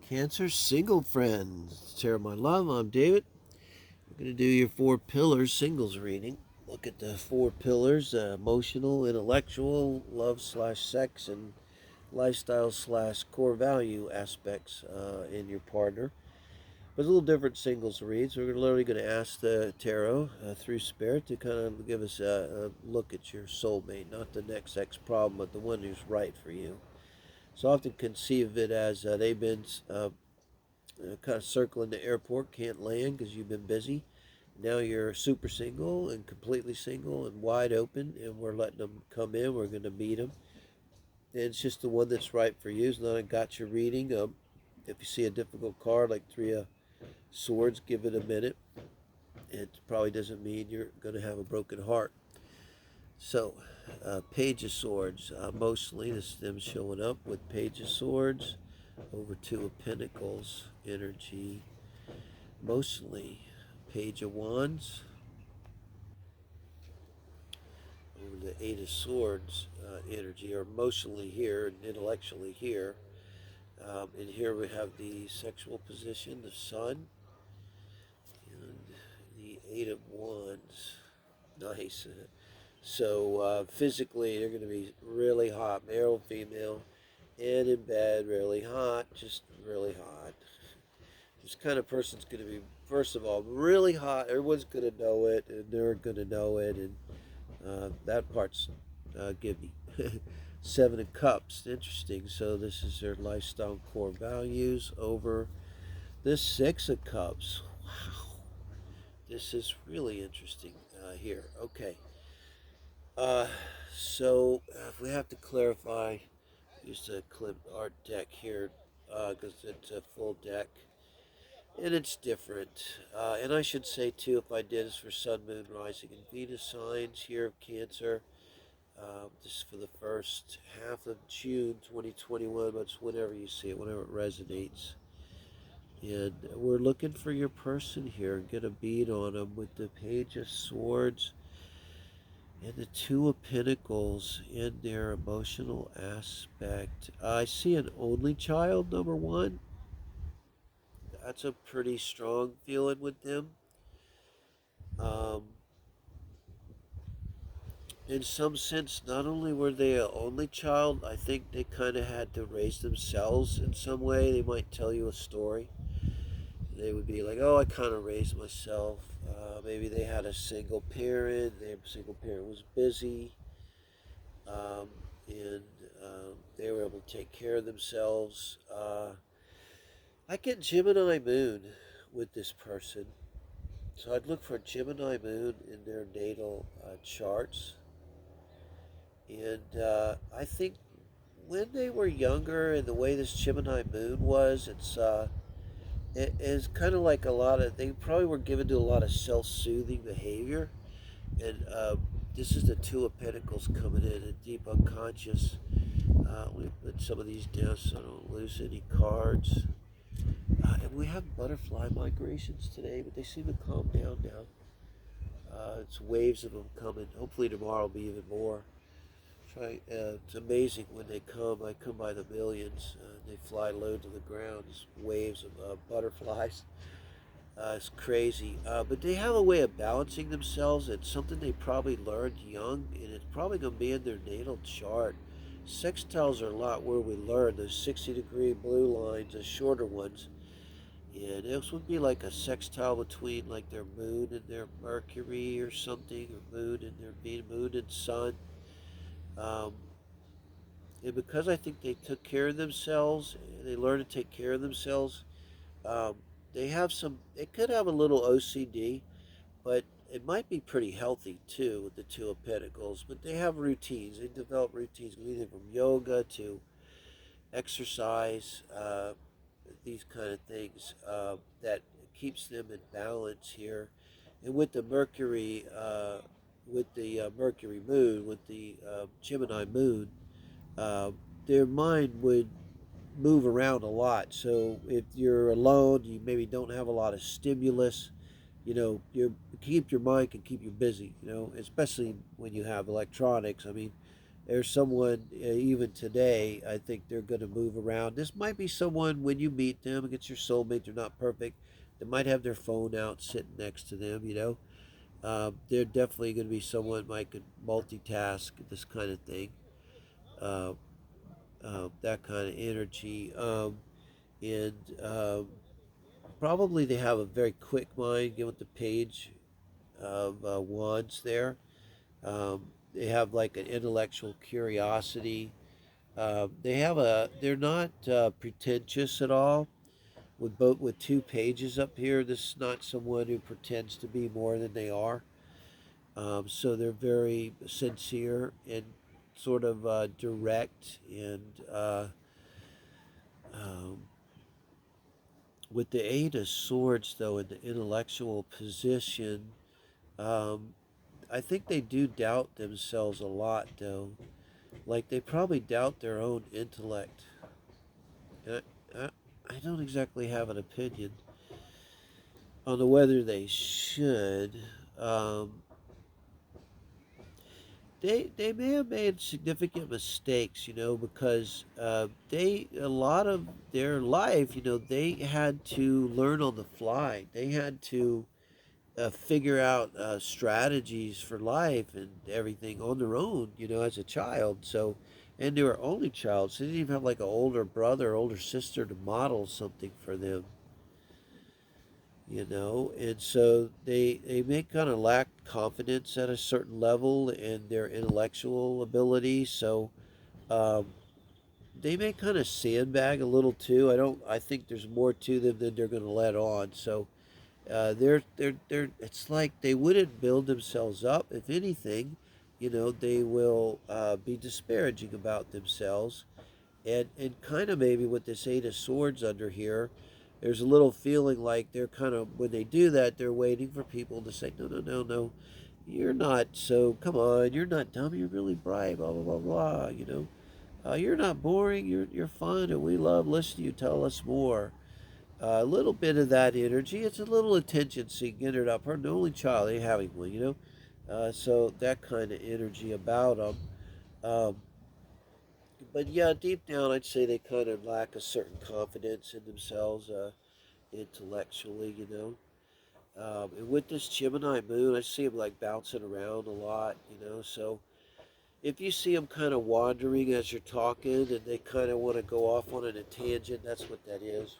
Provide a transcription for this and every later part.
Cancer single friends. Tarotmylove. I'm David. We're going to do your 4 pillars singles reading. Look at the 4 pillars: emotional, intellectual, love slash sex, and lifestyle slash core value aspects in your partner. But it's a little different singles reads. We're literally going to ask the tarot through spirit to kind of give us a look at your soulmate, not the next ex problem, but the one who's right for you. So I often conceive of it as they've been kind of circling the airport, can't land because you've been busy. Now you're super single and completely single and wide open, and we're letting them come in. We're going to meet them. And it's just the one that's right for you. It's not a gotcha reading. If you see a difficult card like Three of Swords, give it a minute. It probably doesn't mean you're going to have a broken heart. So, Page of Swords. Mostly, this is them showing up with Page of Swords over Two of Pentacles energy. Mostly, Page of Wands over the Eight of Swords energy, or emotionally here and intellectually here. And here we have the sexual position, the Sun, and the Eight of Wands. Nice. So physically, they're going to be really hot, male, female, and in bed, really hot, just really hot. This kind of person's going to be, first of all, really hot. Everyone's going to know it, and they're going to know it, and that part's give me. Seven of Cups, interesting. So this is their lifestyle core values over this Six of Cups. Wow, this is really interesting here. Okay. Uh, so if we have to clarify, use the clip art deck here because it's a full deck and it's different. And I should say too, if I did this for Sun, Moon, Rising, and Venus signs here of Cancer, this is for the first half of June 2021, but it's whenever you see it, whenever it resonates. And we're looking for your person here. Get a bead on them with the Page of Swords and the Two of Pentacles in their emotional aspect. I see an only child, number one. That's a pretty strong feeling with them. Um, in some sense, not only were they an only child, I think they kind of had to raise themselves in some way. They might tell you a story. They would be like, oh, I kind of raised myself. Maybe they had a single parent. Their single parent was busy. Um, and they were able to take care of themselves. I get Gemini Moon with this person. So I'd look for Gemini Moon in their natal charts. And I think when they were younger and the way this Gemini Moon was, it is kind of like a lot of, they probably were given to a lot of self-soothing behavior. And this is the Two of Pentacles coming in, a deep unconscious. We put some of these down so I don't lose any cards. And we have butterfly migrations today, but they seem to calm down now. It's waves of them coming. Hopefully tomorrow will be even more. It's amazing when they come. I come by the millions. They fly low to the ground. It's waves of butterflies. It's crazy. But they have a way of balancing themselves. It's something they probably learned young, and it's probably going to be in their natal chart. Sextiles are a lot where we learn. Those 60-degree blue lines, the shorter ones. And this would be like a sextile between like their moon and their Mercury or something, or moon and their moon and sun. Um, and because I think they took care of themselves, they learned to take care of themselves, um, they have some, it could have a little OCD, but it might be pretty healthy too with the Two of Pentacles. But they have routines. They develop routines, anything from yoga to exercise, these kind of things that keeps them in balance here. And with the Mercury, Mercury moon, with the Gemini moon, uh, their mind would move around a lot. So if you're alone, you maybe don't have a lot of stimulus. You keep your mind can keep you busy. Especially when you have electronics. I mean, There's someone, even today, I think they're going to move around. This might be someone, when you meet them, against your soulmate, they're not perfect. They might have their phone out sitting next to them, you know. They're definitely going to be someone might could multitask, this kind of thing. Uh, that kind of energy. And Probably they have a very quick mind, given the page of wands there. They have like an intellectual curiosity. They're not pretentious at all. With two pages up here, this is not someone who pretends to be more than they are. So they're very sincere and sort of direct. And um, with the Eight of Swords, though, in the intellectual position, um, I think they do doubt themselves a lot, though. Like they probably doubt their own intellect. And I don't exactly have an opinion on the whether they should. Um, they may have made significant mistakes, you know, because they a lot of their life, you know, they had to learn on the fly. They had to figure out strategies for life and everything on their own, you know, as a child. So, and they were only child, so they didn't even have like an older brother, older sister to model something for them, you know. And so they may kind of lack confidence at a certain level in their intellectual ability. So um, they may kind of sandbag a little too. I think there's more to them than they're going to let on. So they're it's like they wouldn't build themselves up. If anything, you know, they will be disparaging about themselves. And kind of maybe with this Eight of Swords under here, there's a little feeling like they're kind of, when they do that, they're waiting for people to say, no, no, no, no, you're not, so come on, you're not dumb, you're really bright, blah, blah, blah, blah, you know. You're not boring, you're fun, and we love listening to you tell us more. A little bit of that energy. It's a little attention seeking entered up. Her only child, ain't having one, you know. So that kind of energy about them. Um, but yeah, deep down, I'd say they kind of lack a certain confidence in themselves, intellectually, you know. And with this Gemini moon, I see them like bouncing around a lot, you know. So if you see them kind of wandering as you're talking and they kind of want to go off on a tangent, that's what that is.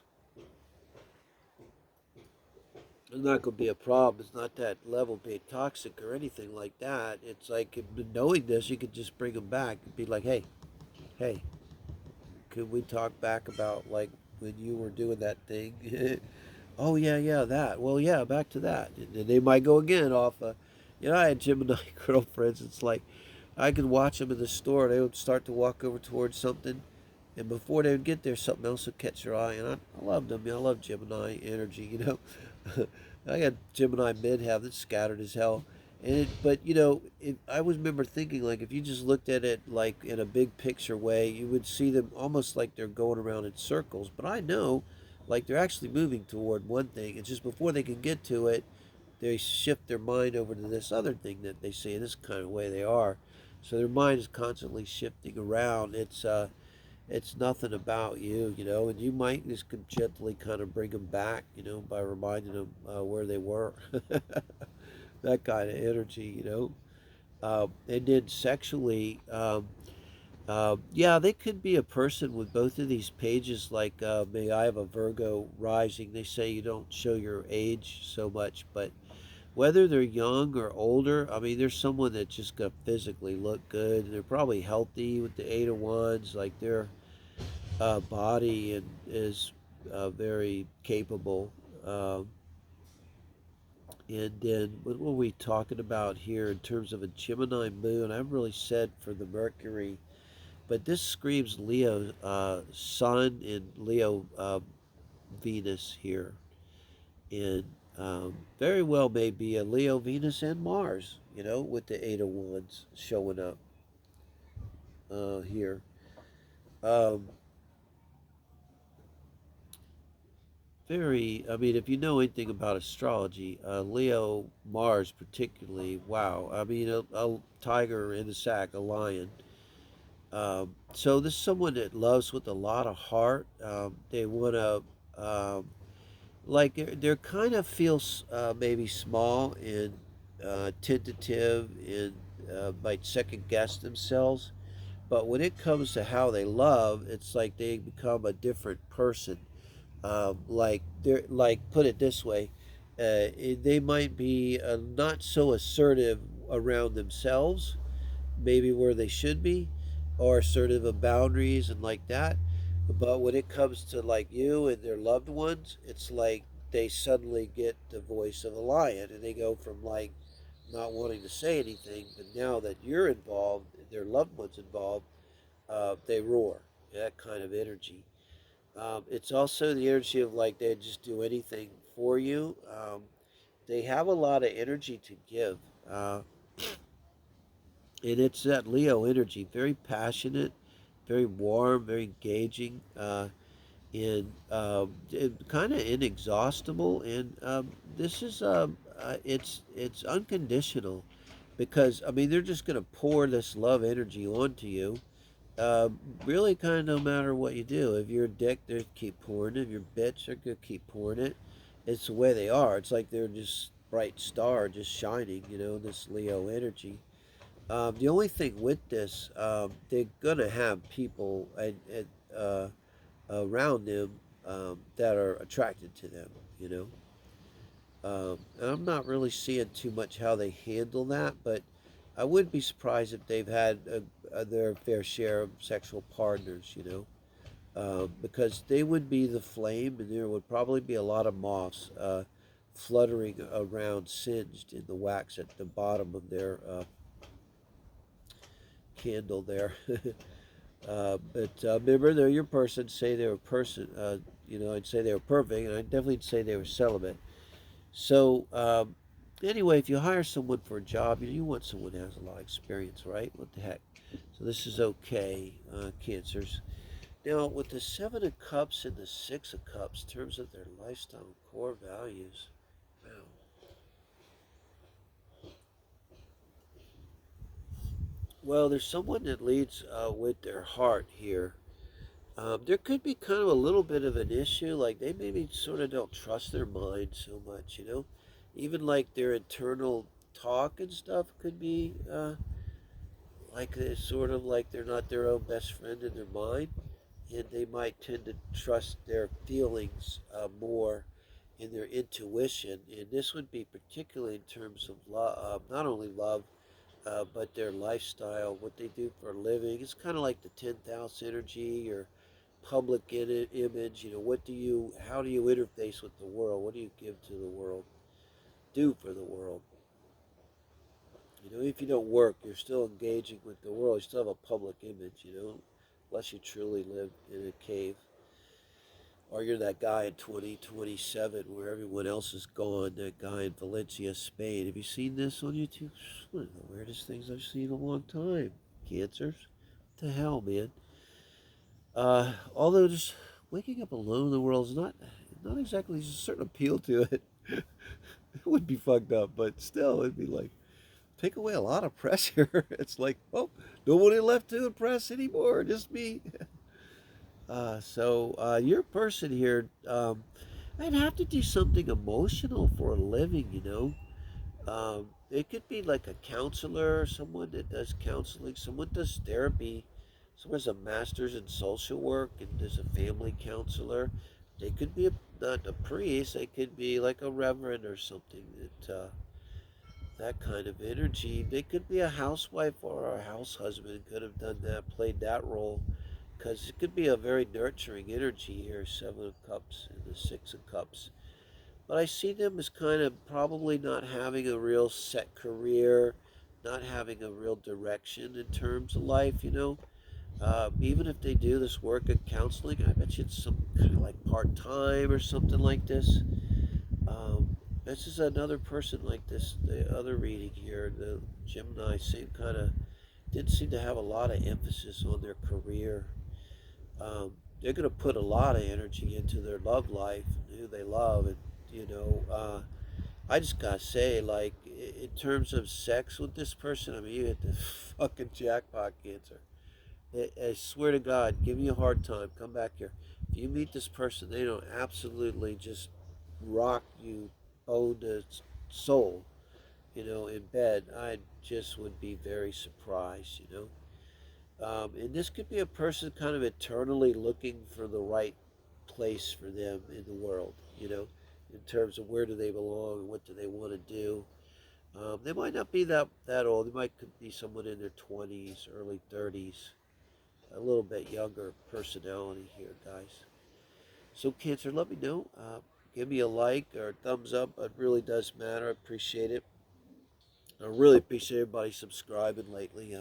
It's not going to be a problem. It's not that level being toxic or anything like that. It's like knowing this, you could just bring them back and be like, hey, hey, could we talk back about like when you were doing that thing? Oh yeah, yeah, that. Well, yeah, back to that. And they might go again off. You know, I had Gemini girlfriends. It's like I could watch them in the store. They would start to walk over towards something, and before they would get there, something else would catch their eye. And I loved them. You know, I love Gemini energy. You know, I got Gemini midheaven that's scattered as hell. But you know, I was remember thinking like if you just looked at it like in a big picture way, you would see them almost like they're going around in circles. But I know, like they're actually moving toward one thing. It's just before they can get to it, they shift their mind over to this other thing that they see. In this kind of way they are. So their mind is constantly shifting around. It's nothing about you, you know, and you might just gently kind of bring them back, you know, by reminding them where they were. That kind of energy, you know. And then sexually, yeah, they could be a person with both of these pages. Like, may I have a Virgo rising? They say you don't show your age so much, but whether they're young or older, I mean, there's someone that just got physically look good. They're probably healthy with the Eight of Wands. Like their body and is very capable. Um, and then what were we talking about here in terms of a Gemini moon? I haven't really said for the Mercury, but this screams Leo Sun and Leo Venus here. And very well may be a Leo Venus and Mars, you know, with the Eight of Wands showing up here. Um, I mean, if you know anything about astrology, Leo Mars particularly, wow. I mean, a tiger in the sack, a lion. So this is someone that loves with a lot of heart. They want to, like, they're kind of feels maybe small and tentative and might second guess themselves. But when it comes to how they love, it's like they become a different person. Like they're like, put it this way, they might be not so assertive around themselves, maybe where they should be, or assertive of boundaries and like that. But when it comes to like you and their loved ones, it's like they suddenly get the voice of a lion, and they go from like not wanting to say anything, but now that you're involved, their loved ones involved, they roar. That kind of energy. It's also the energy of like they just do anything for you. They have a lot of energy to give. And it's that Leo energy, very passionate, very warm, very engaging, and kind of inexhaustible. And this is it's unconditional, because I mean they're just going to pour this love energy onto you. Uh, Really, kind of no matter what you do. If you're a dick, they keep pouring it. If you're a bitch, they're gonna keep pouring it. It's the way they are. It's like they're just bright star, just shining. This Leo energy. The only thing with this, they're gonna have people around them that are attracted to them. You know, and I'm not really seeing too much how they handle that, but I wouldn't be surprised if they've had their fair share of sexual partners. Because they would be the flame, and there would probably be a lot of moths fluttering around, singed in the wax at the bottom of their candle there. But remember, they're your person. Say they were person. I'd say they were perfect, and I'd definitely say they were celibate. So anyway, if you hire someone for a job, you want someone who has a lot of experience, right? What the heck? So this is okay, Cancers. Now, with the Seven of Cups and the Six of Cups, in terms of their lifestyle and core values, wow. Well, there's someone that leads with their heart here. There could be kind of a little bit of an issue, like they maybe sort of don't trust their mind so much. Even like their internal talk and stuff could be like it's sort of like they're not their own best friend in their mind, and they might tend to trust their feelings more in their intuition. And this would be particularly in terms of love, not only love, but their lifestyle, what they do for a living. It's kind of like the 10th house energy or public image. How do you interface with the world? What do you give to the world? Do for the world? If you don't work, you're still engaging with the world. You still have a public image, unless you truly live in a cave. Or you're that guy in 2027 where everyone else is gone, that guy in Valencia, Spain. Have you seen this on YouTube? One of the weirdest things I've seen in a long time. Cancers? What the hell, man? Although just waking up alone in the world is not exactly, there's a certain appeal to it. It would be fucked up, but still, it'd be like, take away a lot of pressure. It's like, oh, nobody left to impress anymore, just me. So your person here, I'd have to do something emotional for a living. It could be like a counselor, someone that does counseling, someone does therapy, someone's a master's in social work and is a family counselor. They could be not a priest, they could be like a reverend or something that kind of energy. They could be a housewife or a house husband, could have done that, played that role, because it could be a very nurturing energy here, Seven of Cups and the Six of Cups. But I see them as kind of probably not having a real set career, not having a real direction in terms of life. Even if they do this work in counseling, I bet you it's some kind of like part time or something like this. This is another person like this. The other reading here, the Gemini, same kind of didn't seem to have a lot of emphasis on their career. They're going to put a lot of energy into their love life, who they love, and you know, I just gotta say, like in terms of sex with this person, I mean, you hit the fucking jackpot, Cancer. I swear to God, give me a hard time. Come back here. If you meet this person, they don't absolutely just rock you, own the soul, in bed. I just would be very surprised. And this could be a person kind of eternally looking for the right place for them in the world, in terms of where do they belong and what do they want to do. They might not be that old. They might could be someone in their 20s, early 30s, a little bit younger personality here, guys. So, Cancer, let me know. Give me a like or a thumbs up. It really does matter. I appreciate it. I really appreciate everybody subscribing lately.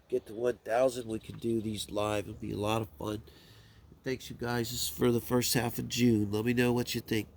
Get to 1,000. We can do these live. It'll be a lot of fun. Thanks, you guys. This is for the first half of June. Let me know what you think.